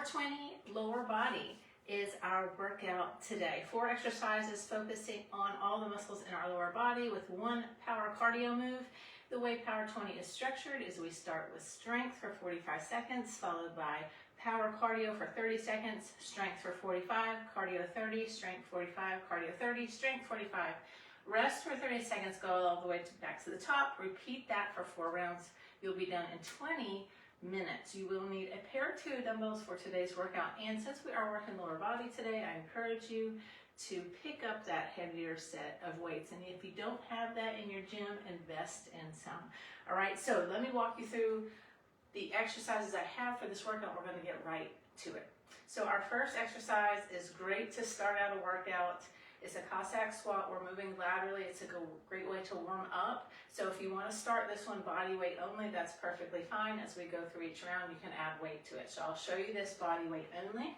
420 lower body is our workout today. 4 exercises focusing on all the muscles in our lower body with 1 power cardio move. The way Power 20 is structured is we start with strength for 45 seconds, followed by power cardio for 30 seconds, strength for 45, cardio 30, strength 45, cardio 30, strength 45. Rest for 30 seconds, go all the way back to the top. Repeat that for 4 rounds. You'll be done in 20 minutes. You will need a pair or 2 dumbbells for today's workout. And since we are working lower body today, I encourage you to pick up that heavier set of weights. And if you don't have that in your gym, invest in some. All right, so let me walk you through the exercises I have for this workout. We're going to get right to it. So our first exercise is great to start out a workout. It's a COSSACK squat. We're moving laterally. It's a great way to warm up. So if you want to start this one body weight only, that's perfectly fine. As we go through each round, you can add weight to it. So I'll show you this body weight only.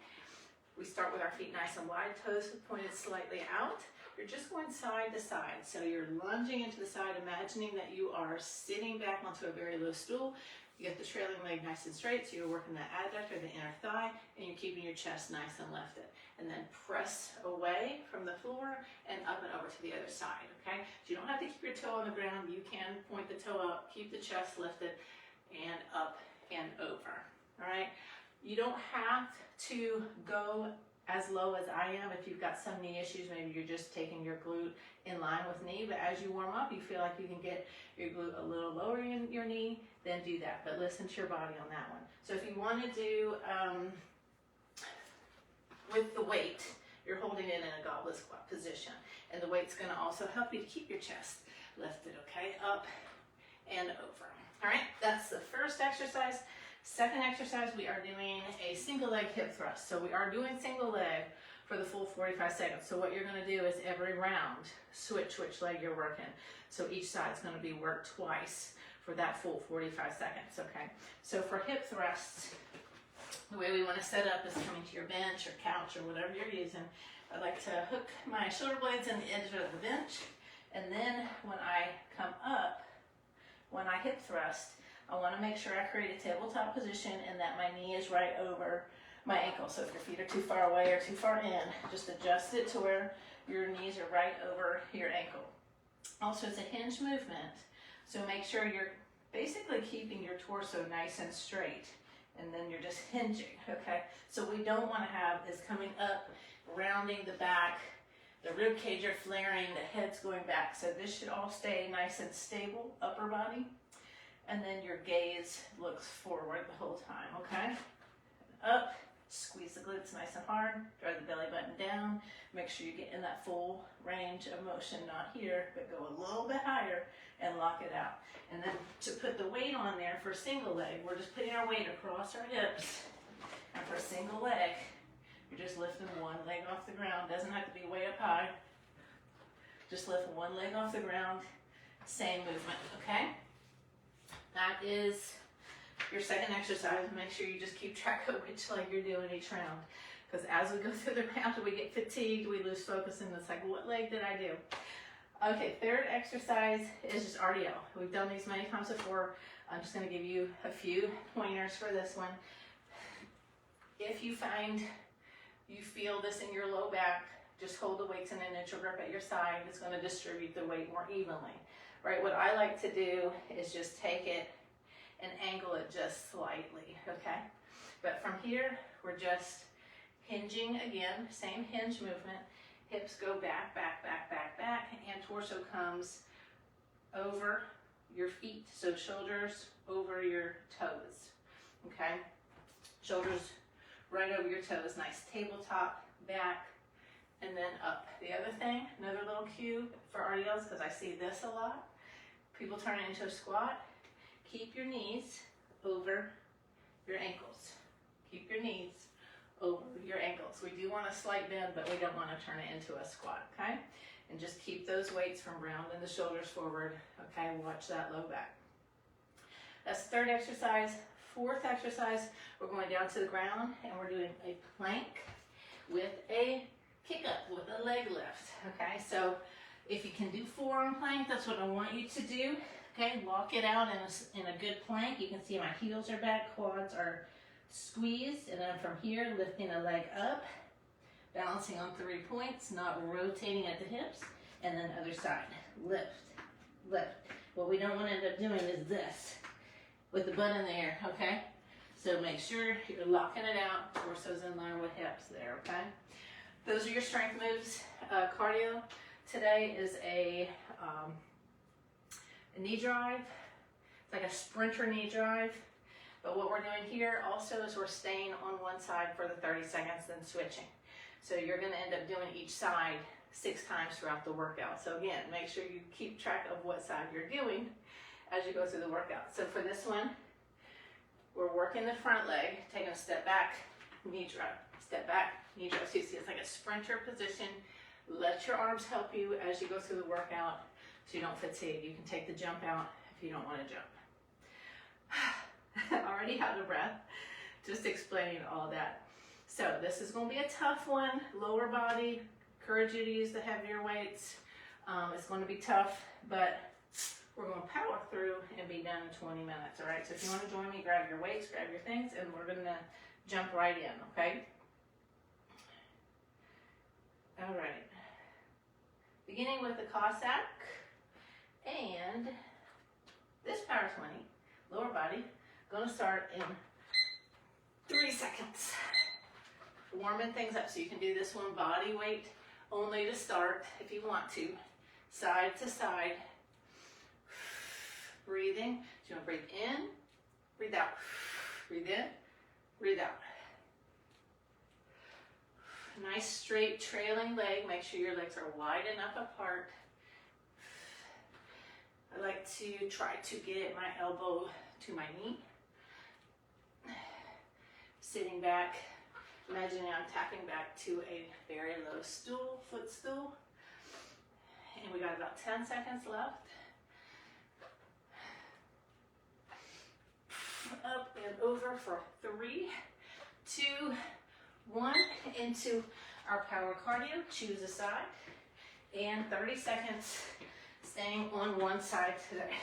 We start with our feet nice and wide, toes pointed slightly out. You're just going side to side. So you're lunging into the side, imagining that you are sitting back onto a very low stool. You get the trailing leg nice and straight, so you're working the adductor, the inner thigh, and you're keeping your chest nice and lifted. And then press away from the floor and up and over to the other side, okay? So you don't have to keep your toe on the ground. You can point the toe up, keep the chest lifted, and up and over, all right? You don't have to go as low as I am. If you've got some knee issues, maybe you're just taking your glute in line with knee, but as you warm up, you feel like you can get your glute a little lower in your knee, then do that, but listen to your body on that one. So if you want to do with the weight, you're holding it in a goblet squat position, and the weight's going to also help you to keep your chest lifted, okay, up and over. All right, that's the first exercise. Second exercise, we are doing a single leg hip thrust. So we are doing single leg for the full 45 seconds. So what you're going to do is every round, switch which leg you're working. So each side's going to be worked twice for that full 45 seconds, okay? So for hip thrusts, the way we want to set up is coming to your bench or couch or whatever you're using. I like to hook my shoulder blades in the edge of the bench, and then when I come up, when I hip thrust, I want to make sure I create a tabletop position and that my knee is right over my ankle. So if your feet are too far away or too far in, just adjust it to where your knees are right over your ankle. Also, it's a hinge movement, so make sure you're basically keeping your torso nice and straight, and then you're just hinging, okay? So what we don't want to have is coming up, rounding the back, the rib cage are flaring, the head's going back. So this should all stay nice and stable, upper body. And then your gaze looks forward the whole time, okay? Up, squeeze the glutes nice and hard, drive the belly button down, make sure you get in that full range of motion, not here, but go a little bit higher and lock it out. And then to put the weight on there for single leg, we're just putting our weight across our hips. And for single leg, you're just lifting one leg off the ground. Doesn't have to be way up high. Just lift one leg off the ground, same movement, okay? That is your second exercise. Make sure you just keep track of which leg you're doing each round. Because as we go through the round, we get fatigued, we lose focus, and it's like, what leg did I do? Okay, third exercise is just RDL. We've done these many times before. I'm just going to give you a few pointers for this one. If you find you feel this in your low back, just hold the weights in a neutral grip at your side. It's going to distribute the weight more evenly. Right, what I like to do is just take it and angle it just slightly, okay? But from here, we're just hinging again, same hinge movement. Hips go back, back, back, back, back, and torso comes over your feet. So shoulders over your toes, okay? Shoulders right over your toes, nice tabletop, back, and then up. The other thing, another little cue for RDLs, because I see this a lot, people turn it into a squat. Keep your knees over your ankles. Keep your knees over your ankles. We do want a slight bend, but we don't want to turn it into a squat, okay? And just keep those weights from rounding the shoulders forward, okay? Watch that low back. That's the third exercise. Fourth exercise, we're going down to the ground, and we're doing a plank with a kick up, with a leg lift, okay? So if you can do forearm plank, that's what I want you to do. Okay, lock it out in a good plank. You can see my heels are back, quads are Squeeze, and then from here, lifting a leg up, balancing on 3 points, not rotating at the hips, and then other side. Lift, lift. What we don't want to end up doing is this, with the butt in the air, okay? So make sure you're locking it out, torso's in line with hips there, okay? Those are your strength moves. Cardio today is a knee drive. It's like a sprinter knee drive. But what we're doing here also is we're staying on one side for the 30 seconds, then switching. So you're gonna end up doing each side 6 times throughout the workout. So again, make sure you keep track of what side you're doing as you go through the workout. So for this one, we're working the front leg, taking a step back, knee drive, step back, knee drive. So you see it's like a sprinter position. Let your arms help you as you go through the workout so you don't fatigue. You can take the jump out if you don't want to jump. Already out of breath, just explaining all that. So this is going to be a tough one. Lower body, encourage you to use the heavier weights. It's going to be tough, but we're going to power through and be done in 20 minutes, all right? So if you want to join me, grab your weights, grab your things, and we're going to jump right in, okay? All right. Beginning with the COSSACK, and this power 20, lower body, going to start in 3 seconds. Warming things up, so you can do this one body weight only to start if you want to. Side to side. Breathing. So you want to breathe in, breathe out. Breathe in, breathe out. Nice straight trailing leg. Make sure your legs are wide enough apart. I like to try to get my elbow to my knee. Sitting back, imagining I'm tapping back to a very low stool, footstool. And we got about 10 seconds left. Up and over for 3, 2, 1. Into our power cardio. Choose a side. And 30 seconds staying on one side today.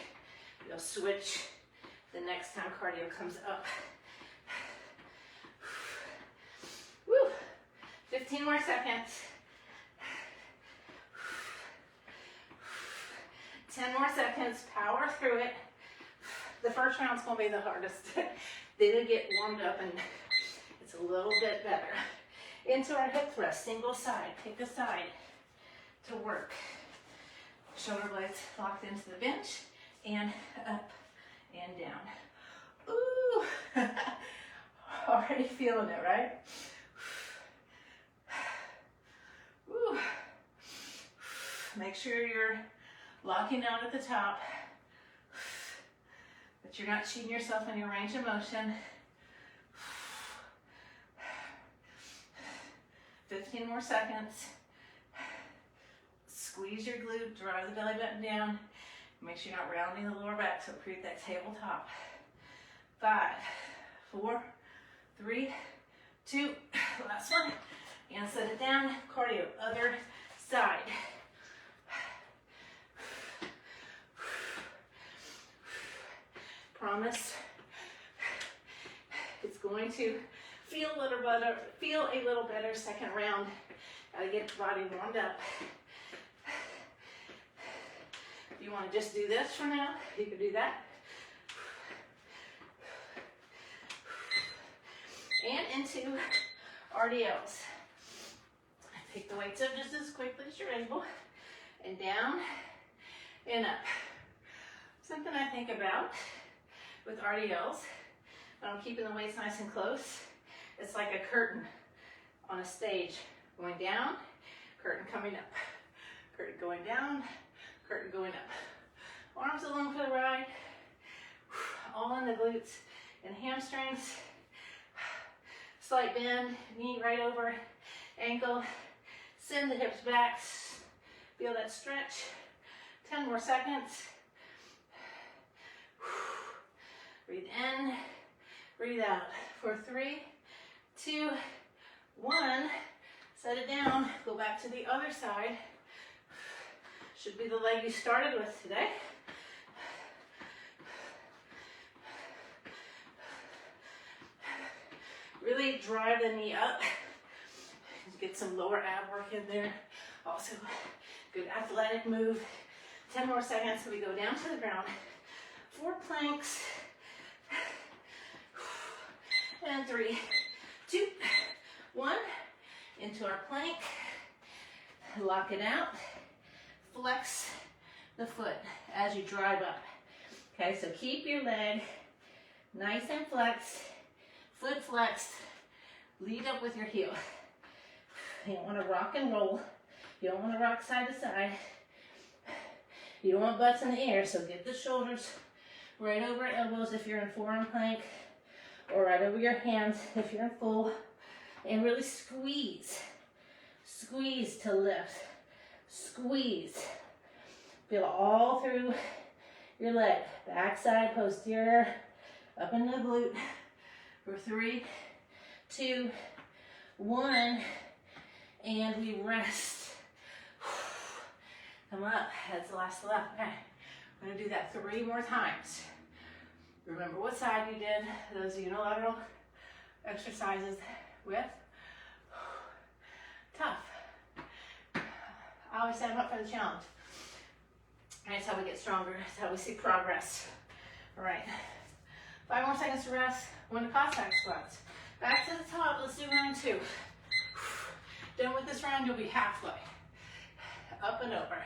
You'll switch the next time cardio comes up. Woo! 15 more seconds. 10 more seconds. Power through it. The first round's going to be the hardest. Then it get warmed up and it's a little bit better. Into our hip thrust, single side. Pick a side to work. Shoulder blades locked into the bench and up and down. Ooh! Already feeling it, right? Ooh. Make sure you're locking out at the top, but you're not cheating yourself in your range of motion. 15 more seconds. Squeeze your glute, drive the belly button down. Make sure you're not rounding the lower back, so create that tabletop. 5, 4, 3, 2, last one. And set it down. Cardio, other side. Promise it's going to feel a little better second round. Gotta get the body warmed up. If you want to just do this for now, you can do that. And into RDLs. Pick the weights up just as quickly as you're able. And down and up. Something I think about with RDLs, but I'm keeping the weights nice and close. It's like a curtain on a stage. Going down, curtain coming up. Curtain going down, curtain going up. Arms along for the ride. All in the glutes and hamstrings. Slight bend, knee right over ankle. Send the hips back. Feel that stretch. 10 more seconds. Breathe in, breathe out. For 3, 2, 1. Set it down. Go back to the other side. Should be the leg you started with today. drive the knee up. Get some lower ab work in there. Also, good athletic move. 10 more seconds. So we go down to the ground. 4 planks. And 3, 2, 1. Into our plank. Lock it out. Flex the foot as you drive up. Okay, so keep your leg nice and flexed. Foot flexed. Lead up with your heel. You don't want to rock and roll. You don't want to rock side to side. You don't want butts in the air, so get the shoulders right over elbows if you're in forearm plank, or right over your hands if you're in full, and really squeeze. Squeeze to lift. Squeeze. Feel all through your leg. Backside, posterior, up in the glute. For 3, 2, 1. And we rest. Come up, that's the last left. Okay, I'm gonna do that 3 more times. Remember what side you did those unilateral exercises with. Tough. I always say I'm up for the challenge. And that's how we get stronger, that's how we see progress. All right, 5 more seconds to rest. 1 to COSSACK squats. Back to the top, let's do round 2. Done with this round, you'll be halfway. Up and over,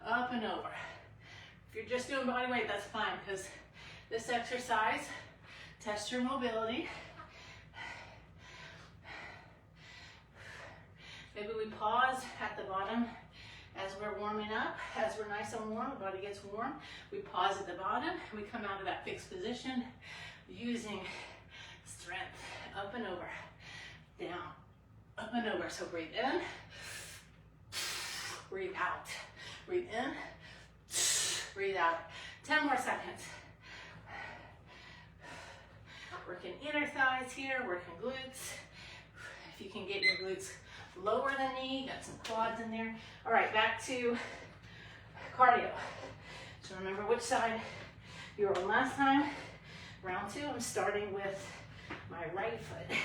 up and over. If you're just doing body weight, that's fine, because this exercise tests your mobility. Maybe we pause at the bottom as we're warming up. As we're nice and warm, the body gets warm. We pause at the bottom, and we come out of that fixed position using strength. Up and over, down, up and over. So breathe in, breathe out, breathe in, breathe out. 10 more seconds. Working inner thighs here, working glutes. If you can get your glutes lower than knee, got some quads in there. All right, back to cardio. So remember which side you were on last time. Round 2, I'm starting with my right foot.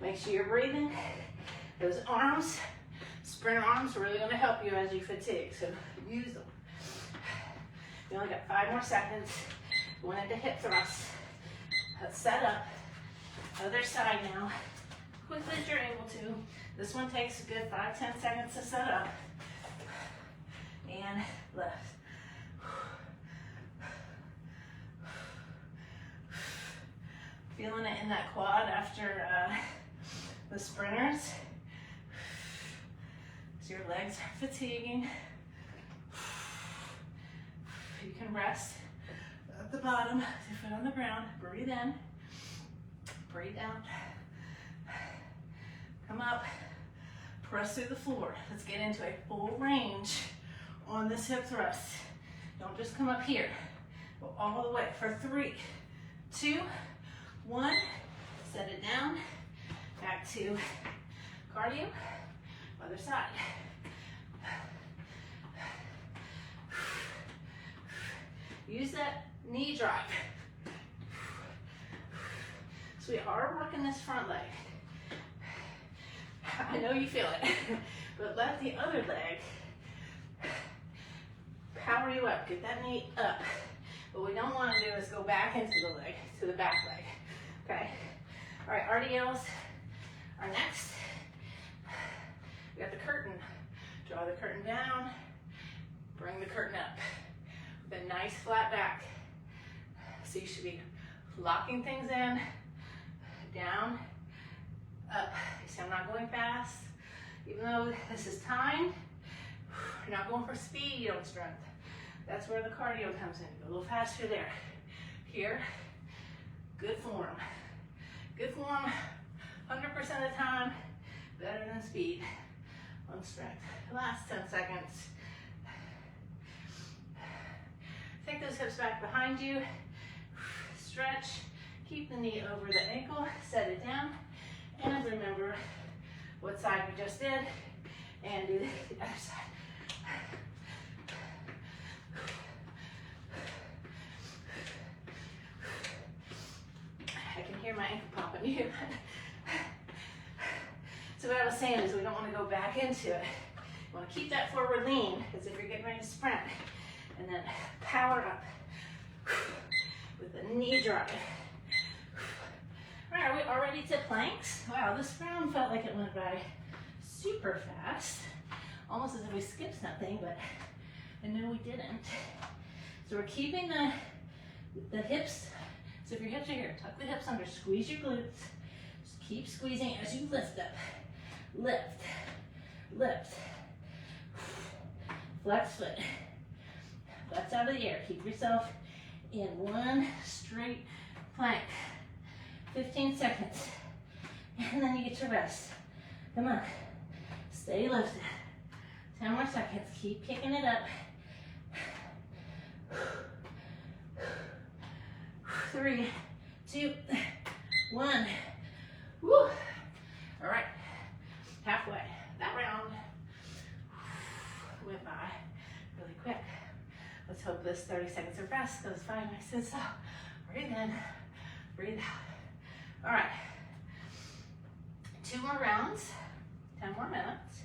Make sure you're breathing. Those arms, sprinter arms, are really going to help you as you fatigue, so use them. You only got 5 more seconds. Going into hip thrusts. Let's set up. Other side now. Quickly as you're able to. This one takes a good 5-10 seconds to set up. And left. Feeling it in that quad after the sprinters. So your legs are fatiguing. You can rest at the bottom, your foot on the ground. Breathe in, breathe out. Come up, press through the floor. Let's get into a full range on this hip thrust. Don't just come up here. Go all the way for 3, 2, 1. Set it down. Back to cardio. Other side. Use that knee drive. So we are working this front leg. I know you feel it, but let the other leg power you up. Get that knee up. What we don't want to do is go back into the leg, to the back leg. Okay? All right, RDLs are next. We got the curtain. Draw the curtain down. Bring the curtain up. With a nice flat back. So you should be locking things in. Down. Up. You see I'm not going fast. Even though this is time, you're not going for speed on strength. That's where the cardio comes in. Go a little faster there. Here. Good form. Good form 100% of the time. Better than speed on strength. Last 10 seconds. Take those hips back behind you. Stretch. Keep the knee over the ankle. Set it down. And remember what side we just did. And do the other side. you. So what I was saying is we don't want to go back into it. You want to keep that forward lean as if you're getting ready to sprint. And then power up with a knee drive. All right, are we all ready to planks? Wow, this round felt like it went by super fast. Almost as if we skipped something, but I know we didn't. So we're keeping the hips. So if your hips are here, tuck the hips under, squeeze your glutes. Just keep squeezing as you lift up. Lift, lift. Flex foot. Butts out of the air. Keep yourself in one straight plank. 15 seconds. And then you get your rest. Come on. Stay lifted. 10 more seconds. Keep kicking it up. 3, 2, 1. Woo. All right. Halfway. That round went by really quick. Let's hope this 30 seconds of rest goes by nice and slow. Breathe in, breathe out. All right. 2 more rounds, 10 more minutes.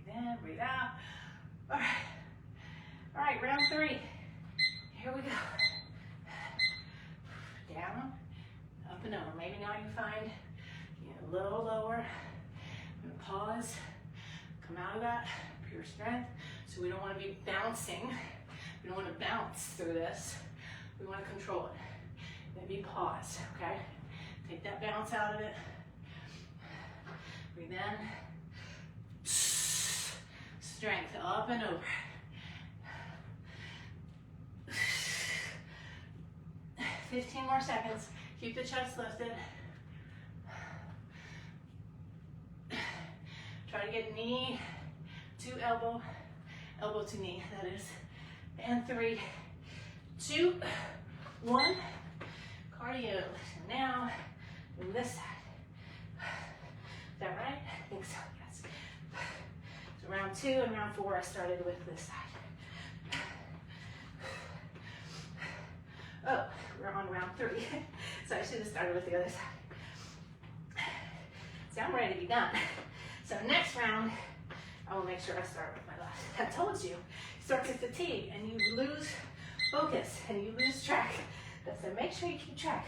Breathe in, breathe out. All right. All right, round 3. Here we go. Down, up and over. Maybe now you find a little lower. I'm gonna pause, come out of that, pure strength. So we don't want to be bouncing. We don't want to bounce through this. We want to control it. Maybe pause, okay? Take that bounce out of it. Breathe in. Strength up and over. 15 more seconds. Keep the chest lifted. Try to get knee to elbow, elbow to knee, that is. And 3, 2, 1. Cardio. And now, move this side. Is that right? I think so, yes. So round 2 and round 4, I started with this side. Oh, we're on round 3. So I should have started with the other side. See, I'm ready to be done. So next round, I will make sure I start with my left. I told you, you start to fatigue and you lose focus and you lose track. So make sure you keep track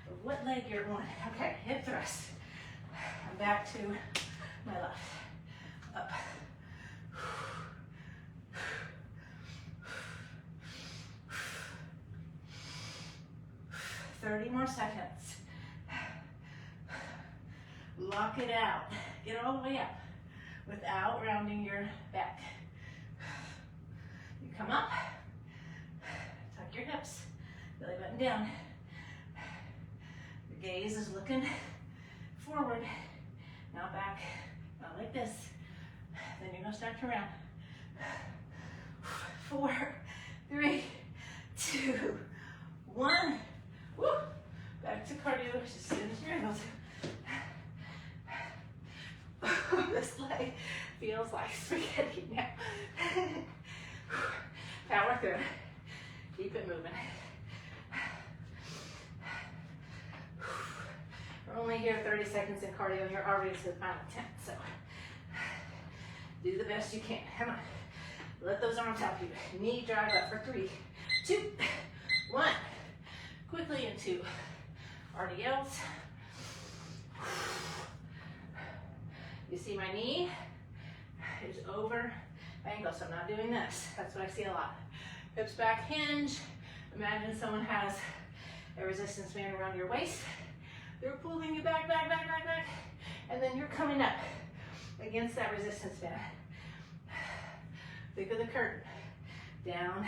of what leg you're on. Okay, hip thrust. I'm back to my left. Up. 30 more seconds. Lock it out. Get all the way up without rounding your back. You come up, tuck your hips, belly button down. Your gaze is looking forward. Now back, not like this. Then you're gonna start to round. 4, 3, 2, 1. Woo. Back to cardio as soon as you're able to. This leg feels like spaghetti now. Power through. Keep it moving. We're only here 30 seconds in cardio and you're already to the final 10, so do the best you can. Come on. Let those arms help you. Knee drive up for 3, 2, 1. Quickly into RDLs. You see my knee is over ankle, so I'm not doing this. That's what I see a lot. Hips back, hinge. Imagine someone has a resistance band around your waist. They're pulling you back, back, back, back, back. And then you're coming up against that resistance band. Think of the curtain. Down,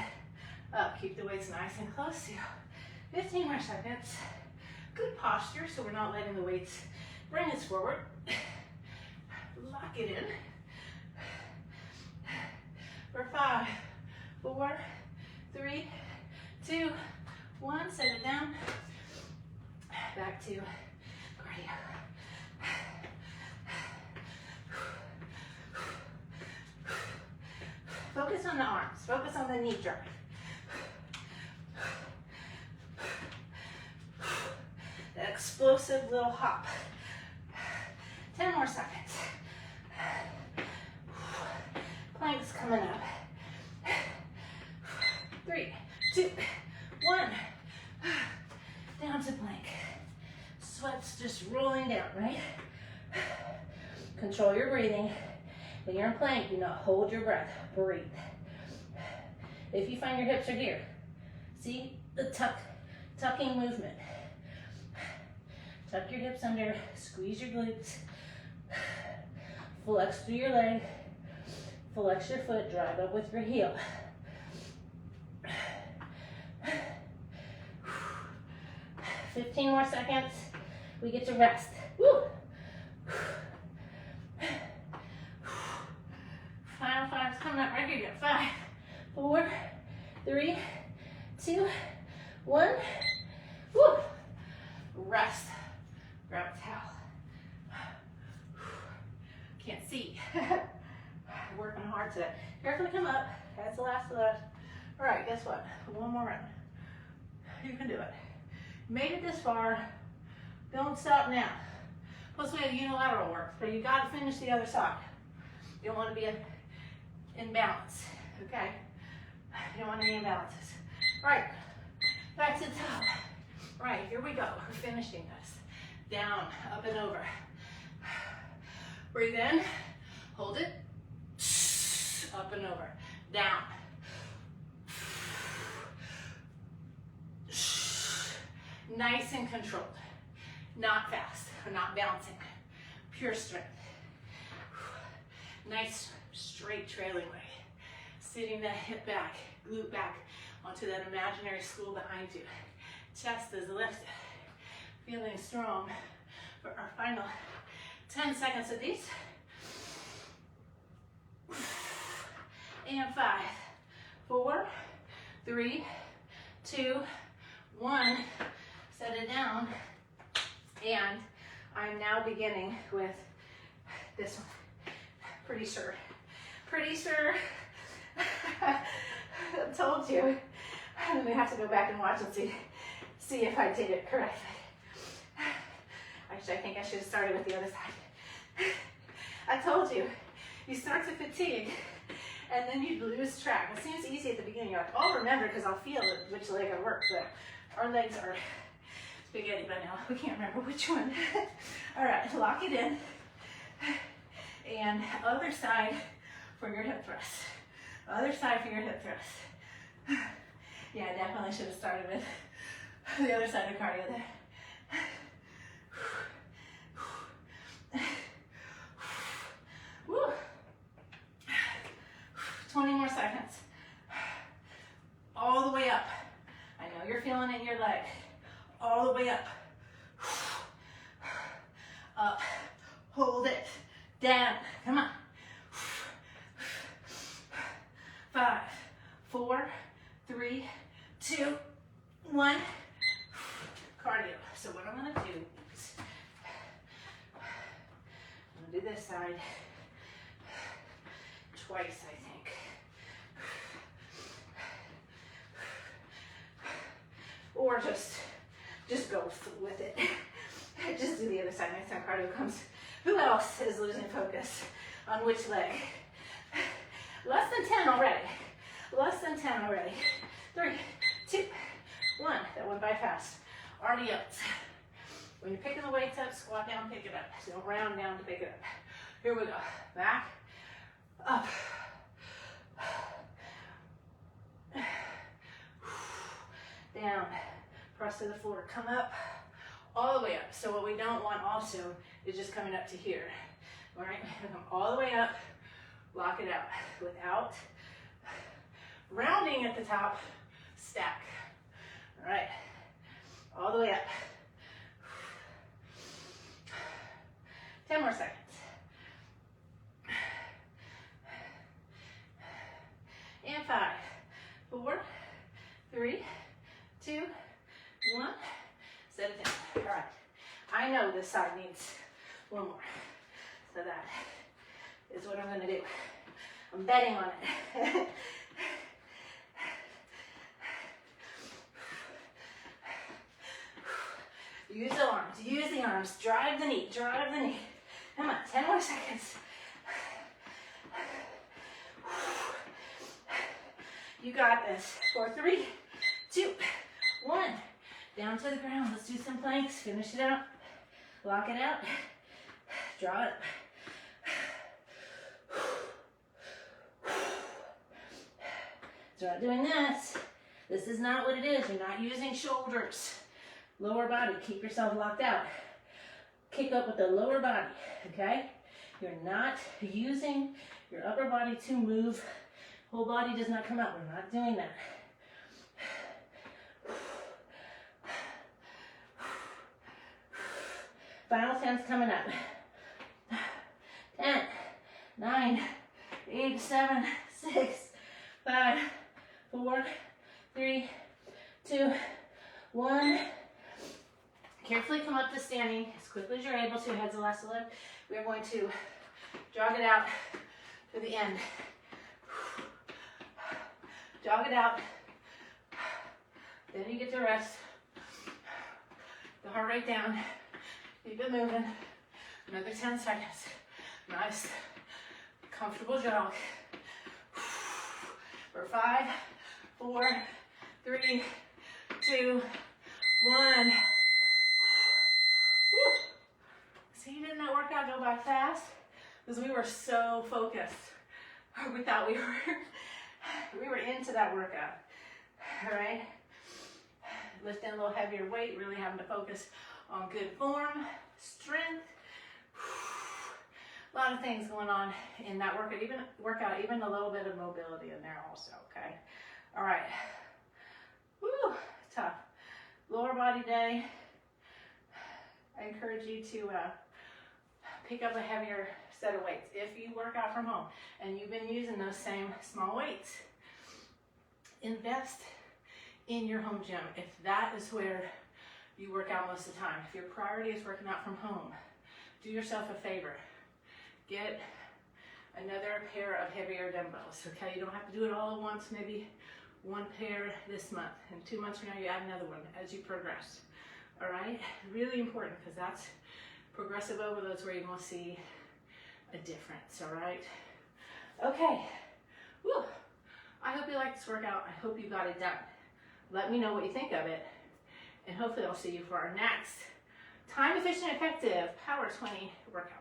up. Keep the weights nice and close to you. 15 more seconds. Good posture, so we're not letting the weights bring us forward. Lock it in. For 5, 4, 3, 2, 1. Set it down. Back to cardio. Focus on the arms. Focus on the knee drive. explosive little hop. 10 more seconds. Plank's coming up. 3, 2, 1. Down to plank. Sweat's just rolling down, right? Control your breathing. When you're in plank, do not hold your breath. Breathe. If you find your hips are here, see the tucking movement. Tuck your hips under, squeeze your glutes. Flex through your leg. Flex your foot, drive up with your heel. 15 more seconds. We get to rest. Woo! Final five's coming up right here. You got 5, 4, 3, 2, 1. Woo! Rest. Grab a towel. Can't see. Working hard today. Carefully come up. That's the last of those. All right, guess what? One more round. You can do it. Made it this far. Don't stop now. Plus we have unilateral work, so you got to finish the other side. You don't want to be in balance, okay? You don't want any imbalances. All right, back to the top. All right, here we go. We're finishing this. Down, up and over. Breathe in, hold it, up and over, down. Nice and controlled, not fast, not bouncing, pure strength. Nice straight trailing leg. Sitting that hip back, glute back onto that imaginary stool behind you. Chest is lifted, feeling strong for our final 10 seconds of these. And 5, 4, 3, 2, 1. Set it down. And I'm now beginning with this one. Pretty sure. I told you. I'm gonna have to go back and watch and see if I did it correctly. Actually, I think I should have started with the other side. I told you, you start to fatigue and then you lose track. It seems easy at the beginning. You're like, I'll remember because I'll feel it, which leg I work, but our legs are spaghetti by now. We can't remember which one. All right, lock it in. And other side for your hip thrust. Other side for your hip thrust. Yeah, I definitely should have started with the other side of cardio there. 20 more seconds. All the way up. I know you're feeling it in your leg. All the way up. Up. Hold it. Down. Come on. 5, 4, 3, 2, 1. Cardio. So what I'm going to do is I'm going to do this side twice, I think. Or just go with it. Just do the other side. Next time cardio comes. Who else is losing focus on which leg? Less than 10 already. Less than 10 already. 3, 2, 1. That went by fast. Already up. When you're picking the weights up, squat down, pick it up. So don't round down to pick it up. Here we go. Back, up. Down. Press to the floor. Come up. All the way up. So what we don't want also is just coming up to here. All right? Come all the way up. Lock it out. Without rounding at the top. Stack. All right. All the way up. 10 more seconds. And 5, 4, 3, 2, 1. Set it down. All right. I know this side needs one more. So that is what I'm going to do. I'm betting on it. Use the arms, use the arms. Drive the knee, drive the knee. Come on, 10 more seconds. You got this. 4, 3, 2, 1. Down to the ground. Let's do some planks. Finish it out. Lock it out. Draw it. So not doing this. This is not what it is. You're not using shoulders. Lower body. Keep yourself locked out. Kick up with the lower body. Okay? You're not using your upper body to move. Whole body does not come out. We're not doing that. Final 10's coming up. 10, 9, 8, 7, 6, 5, 4, 3, 2, 1. Carefully come up to standing as quickly as you're able to. Heads elastic. We are going to jog it out to the end. Jog it out. Then you get to rest. The heart rate down. Keep it moving. Another 10 seconds. Nice, comfortable jog. For 5, 4, 3, 2, 1. See, didn't that workout go by fast? Because we were so focused. We thought we were into that workout. All right. Lifting a little heavier weight, really having to focus on good form, strength. A lot of things going on in that workout, even a little bit of mobility in there also, okay? All right. Woo, tough. Lower body day. I encourage you to pick up a heavier set of weights if you work out from home and you've been using those same small weights. Invest in your home gym if that is where you work out most of the time. If your priority is working out from home, do yourself a favor. Get another pair of heavier dumbbells, okay? You don't have to do it all at once, maybe one pair this month, and 2 months from now you add another one as you progress, all right? Really important because that's progressive overloads where you're gonna see a difference, all right? Okay, whew. I hope you like this workout. I hope you got it done. Let me know what you think of it, and hopefully I'll see you for our next time efficient, effective Power 20 workout.